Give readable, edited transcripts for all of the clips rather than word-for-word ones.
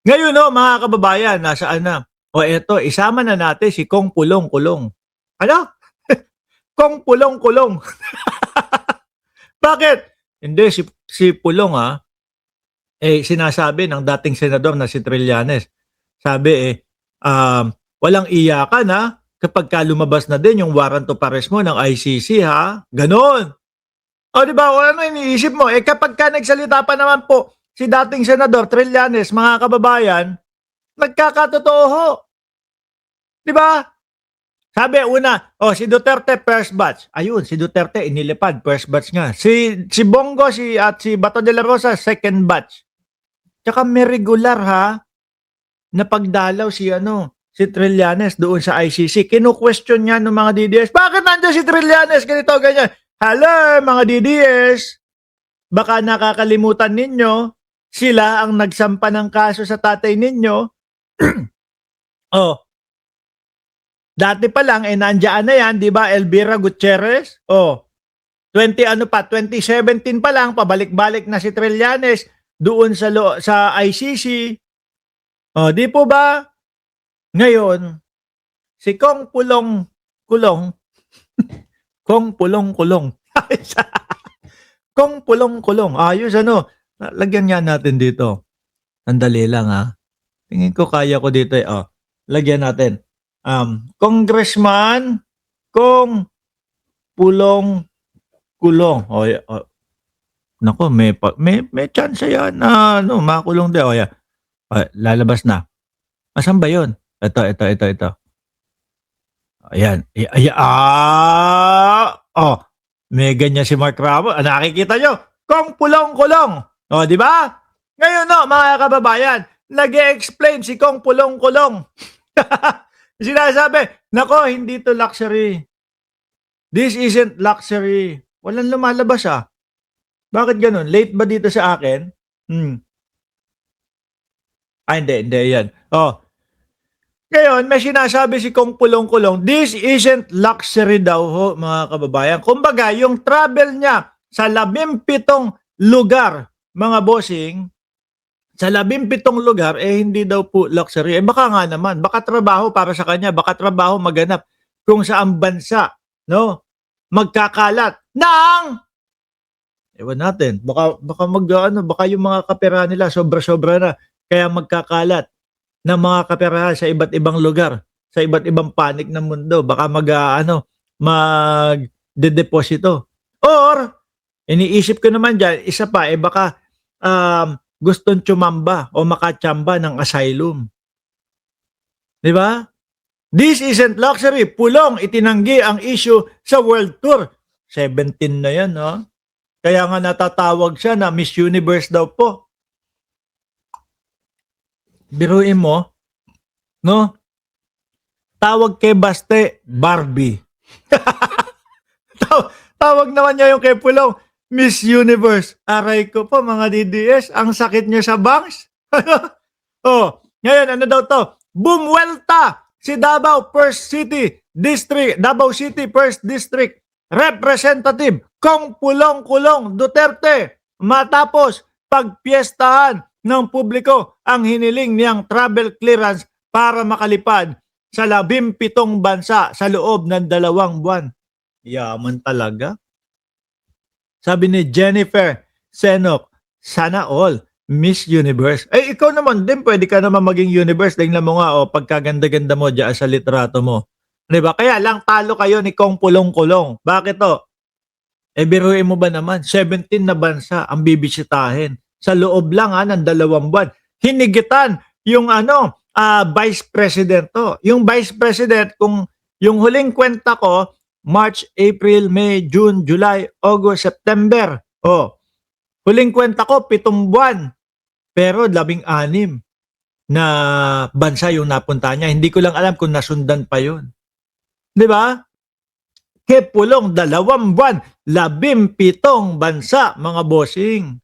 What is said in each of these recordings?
Ngayon no, mga kababayan, nasaan na? O eto, isama na natin si Kong Pulong-Kulong. Ano? Kong Pulong-Kulong. Bakit? Hindi, si Pulong sinasabi ng dating senador na si Trillanes. Sabi walang iyakan kapag ka lumabas na din yung warrant of arrest mo ng ICC Ganon. O di ba? O ano iniisip mo? Kapag ka nagsalita pa naman po si dating senador Trillanes, mga kababayan, nagkakatotoo ho. Di ba? Sabi una, si Duterte first batch. Ayun, si Duterte inilipad, first batch nga. Si Bongo at si Bato de la Rosa second batch. Tsaka may regular na pagdalaw si Trillanes doon sa ICC. Kinu-question niya ng mga DDS. Bakit nandiyan si Trillanes? Ganito, ganyan. Hello, mga DDS. Baka nakakalimutan ninyo, sila ang nagsampa ng kaso sa tatay ninyo. Dati pa lang, nandiyan na yan, di ba, Elvira Gutierrez? 2017 pa lang, pabalik-balik na si Trillanes doon sa ICC. Di po ba? Ngayon, si Kong Pulong-Kulong, Kong Pulong-Kulong. Kong Pulong-Kulong. Ayos lagyan nga natin dito. Sandali lang Tingin ko kaya ko dito lagyan natin. Congressman Kong Pulong-Kulong. Nako, may chance yan na makulong din. Lalabas na. Asan ba yun? Ito. Ayan. May ganyan si Mark Ramos. Nakikita nyo? Kong Pulong-Kulong. Di ba? Ngayon mga kababayan, nag-e-explain si Kong Pulong-Kulong. Sinasabi, nako, hindi to luxury. This isn't luxury. Walang lumalabas Bakit ganun? Late ba dito sa akin? Hindi yan. Ngayon, may sinasabi si Kong Pulong-Kulong, this isn't luxury daw mga kababayan. Kumbaga, yung travel niya sa 17 lugar, mga bossing, sa 17 lugar, hindi daw po luxury. Baka nga naman, baka trabaho para sa kanya, baka trabaho maganap kung saan bansa, magkakalat ng, ewan natin, baka baka yung mga kapera nila sobra-sobra na, kaya magkakalat ng mga kaperahan sa iba't ibang lugar, sa iba't ibang panig ng mundo, baka mag-dedeposito. Or, iniisip ko naman dyan, isa pa, baka gustong tsumamba o makatsamba ng asylum. Di ba? This isn't luxury. Pulong itinanggi ang issue sa World Tour. 17 na yan, Kaya nga natatawag siya na Miss Universe daw po. Biruin mo, tawag kay Baste, Barbie. Tawag naman niya yung kay Pulong, Miss Universe. Aray ko po mga DDS, ang sakit niyo sa bangs. Ngayon ano daw to? Bumwelta si Davao City First District Representative Kong Pulong-Kulong Duterte matapos pagpiestahan ng publiko ang hiniling niyang travel clearance para makalipad sa 17 bansa sa loob ng 2 buwan. Yaman talaga. Sabi ni Jennifer Senok, sana all Miss Universe. Ikaw naman din, pwede ka naman maging universe. Tingnan mo nga, pagkaganda-ganda mo dyan sa litrato mo. Diba? Kaya lang talo kayo ni Kong Pulong-Kulong. Bakit biruin mo ba naman? 17 na bansa ang bibisitahin sa loob lang ng 2 buwan. Hinigitan yung Vice President Yung Vice President, kung yung huling kwenta ko, March, April, May, June, July, August, September. Huling kwenta ko, 7 buwan. Pero 16 na bansa yung napunta niya. Hindi ko lang alam kung nasundan pa yun. Di ba? Pulong 2 buwan, 17 bansa, mga bossing.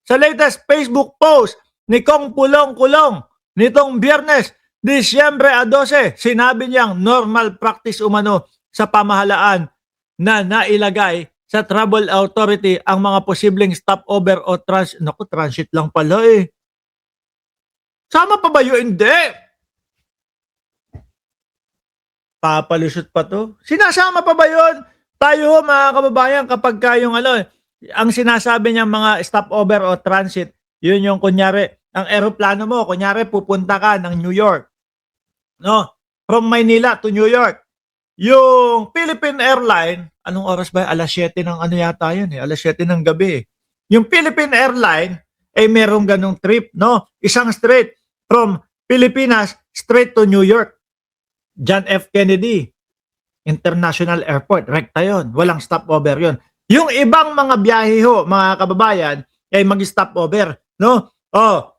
Sa latest Facebook post ni Kong Pulong-Kulong nitong Biyernes, Disyembre 12, sinabi niyang normal practice umano sa pamahalaan na nailagay sa Travel Authority ang mga posibleng stopover o transit lang pala Sama pa ba yun? Hindi. Papalusot pa to. Sinasama pa ba yun? Tayo ho, mga kababayan, kapag yung ang sinasabi niya mga stopover o transit, yun yung kunyari, ang eroplano mo, kunyari pupunta ka ng New York. No? From Maynila to New York. Yung Philippine Airline, anong oras ba? Alas 7 ng ano yata yun eh. Alas 7 ng gabi eh. Yung Philippine Airline, ay merong ganong trip, no? Isang straight from Pilipinas straight to New York. John F. Kennedy International Airport. Rekta yun. Walang stopover yun. Yung ibang mga biyahe ho, mga kababayan, ay mag-stopover, no? Oh,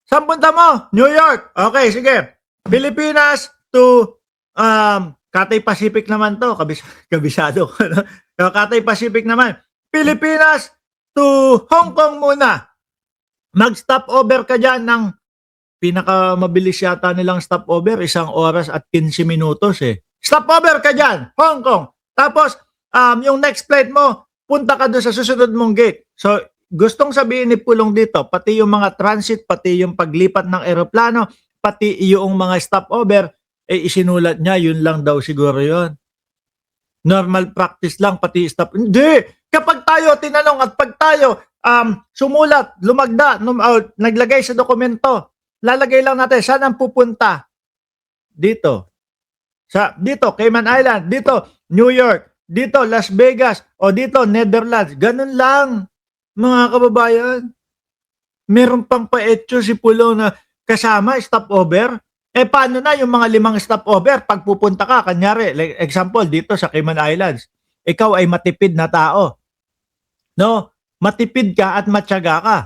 saan punta mo? New York. Okay, sige. Pilipinas to Cathay Pacific naman to. Kabisado ko. No? Cathay Pacific naman. Pilipinas to Hong Kong muna. Mag-stopover ka dyan ng pinakamabilis yata nilang stopover, 1 oras at 15 minutos eh. Stopover ka dyan, Hong Kong. Tapos, yung next flight mo, punta ka doon sa susunod mong gate. So, gustong sabihin ni Pulong dito, pati yung mga transit, pati yung paglipat ng eroplano, pati yung mga stopover, eh isinulat niya, yun lang daw siguro yun. Normal practice lang, pati stop. Hindi! Kapag tayo tinanong at pag tayo sumulat, lumagda, naglagay sa dokumento, lalagay lang natin, saan ang pupunta? Dito. Dito, Cayman Island. Dito, New York. Dito, Las Vegas. O dito, Netherlands. Ganun lang, mga kababayan. Meron pang paetso si Pulo na kasama, stopover. Eh, paano na yung mga 5 stopover? Pag pupunta ka, kanyari, like, example, dito sa Cayman Islands, ikaw ay matipid na tao. No? Matipid ka at matyaga ka.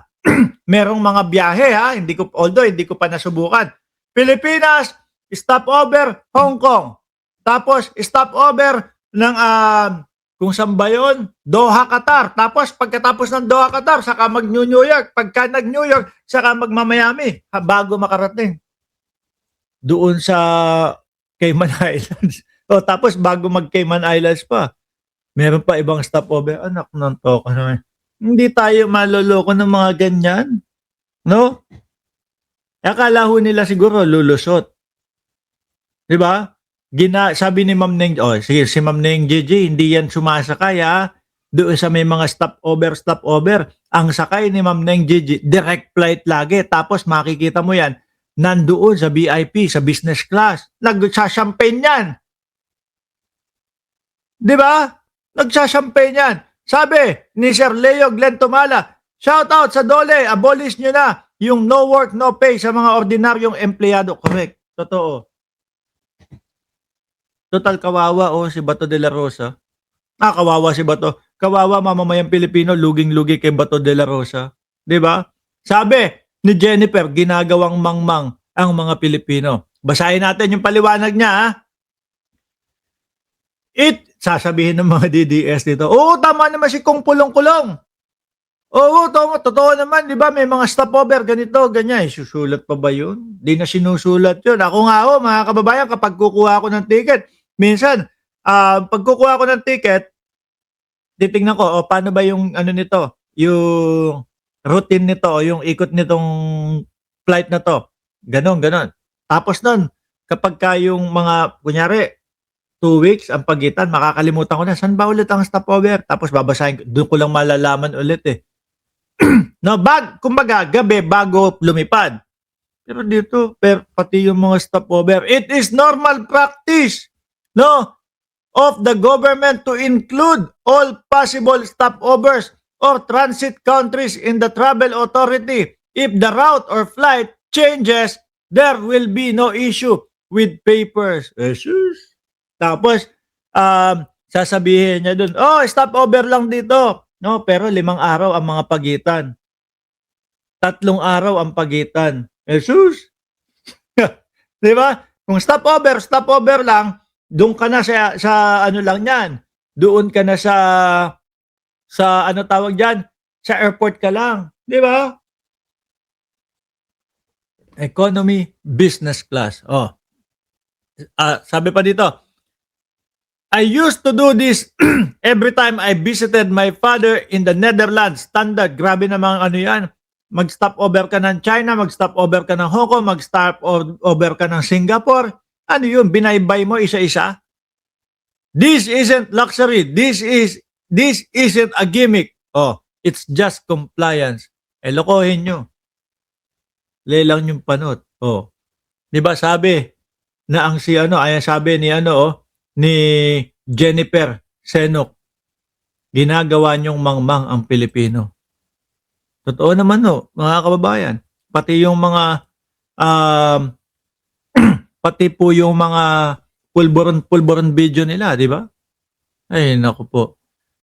Merong mga biyahe ha, although hindi ko pa nasubukan. Pilipinas, stopover Hong Kong. Tapos stopover ng kung saan ba yun? Doha, Qatar. Tapos pagkatapos ng Doha, Qatar, saka mag-New York. Pagka nag-New York, saka magma-Miami bago makarating doon sa Cayman Islands. O tapos bago mag-Cayman Islands pa, meron pa ibang stopover. Anak ng toka naman. Hindi tayo maloloko ng mga ganyan. No? Akala ho nila siguro lulusot. 'Di ba? Sabi ni Ma'am Neng, sige, si Ma'am Neng JJ, hindi yan sumasakay ha. Doon sa may mga stopover. Ang sakay ni Ma'am Neng JJ, direct flight lagi. Tapos makikita mo yan, nandoon sa VIP, sa business class. Nagsasampagne yan. 'Di ba? Nagsasampagne yan. Sabi ni Sir Leo Glentomala, shout out sa DOLE, abolish nyo na yung no work, no pay sa mga ordinaryong empleyado. Correct. Totoo. Total kawawa si Bato de la Rosa. Kawawa si Bato. Kawawa mamamayang Pilipino, luging-lugi kay Bato de la Rosa. 'Di ba? Sabi ni Jennifer, ginagawang mangmang ang mga Pilipino. Basahin natin yung paliwanag niya ha. Sasabihin ng mga DDS dito, oo, tama naman si Kung Pulong-Kulong. Oo, totoo naman, di ba? May mga stopover, ganito, ganyan. Susulat pa ba yun? Di na sinusulat yun. Ako nga mga kababayan, kapag kukuha ako ng ticket, minsan, pag kukuha ako ng ticket, titingnan ko, paano ba yung ano nito? Yung routine nito, yung ikot nitong flight na to. Ganon. Tapos nun, kapag yung mga, kunyari, 2 weeks ang pagitan, makakalimutan ko na, saan ba ulit ang stopover? Tapos babasahin, doon ko lang malalaman ulit eh. No, kumbaga, gabi bago lumipad. Pero dito, pati yung mga stopover, it is normal practice, no, of the government to include all possible stopovers or transit countries in the travel authority. If the route or flight changes, there will be no issue with papers. Jesus. Tapos, sasabihin niya dun, stopover lang dito. No, pero 5 araw ang mga pagitan. 3 araw ang pagitan. Jesus! Di ba? Kung stopover lang, doon ka na sa ano lang yan. Doon ka na sa ano tawag dyan? Sa airport ka lang. Di ba? Economy, business class. Sabi pa dito, I used to do this every time I visited my father in the Netherlands. Standard. Grabe namang ano yan. Mag-stop over ka ng China, mag-stop over ka ng Hong Kong, mag-stop over ka ng Singapore. Ano yun? Binaybay mo isa-isa? This isn't luxury. This isn't a gimmick. Oh, it's just compliance. Lokohin nyo. Lelang yung panot. Oh. 'Di ba sabi na ang si ano, ayan sabi ni ano ni Jennifer Senok, ginagawa niyong mangmang ang Pilipino. Totoo naman mga kababayan. Pati yung mga um, pati po yung mga pulburon video nila, 'di ba? Ay naku po.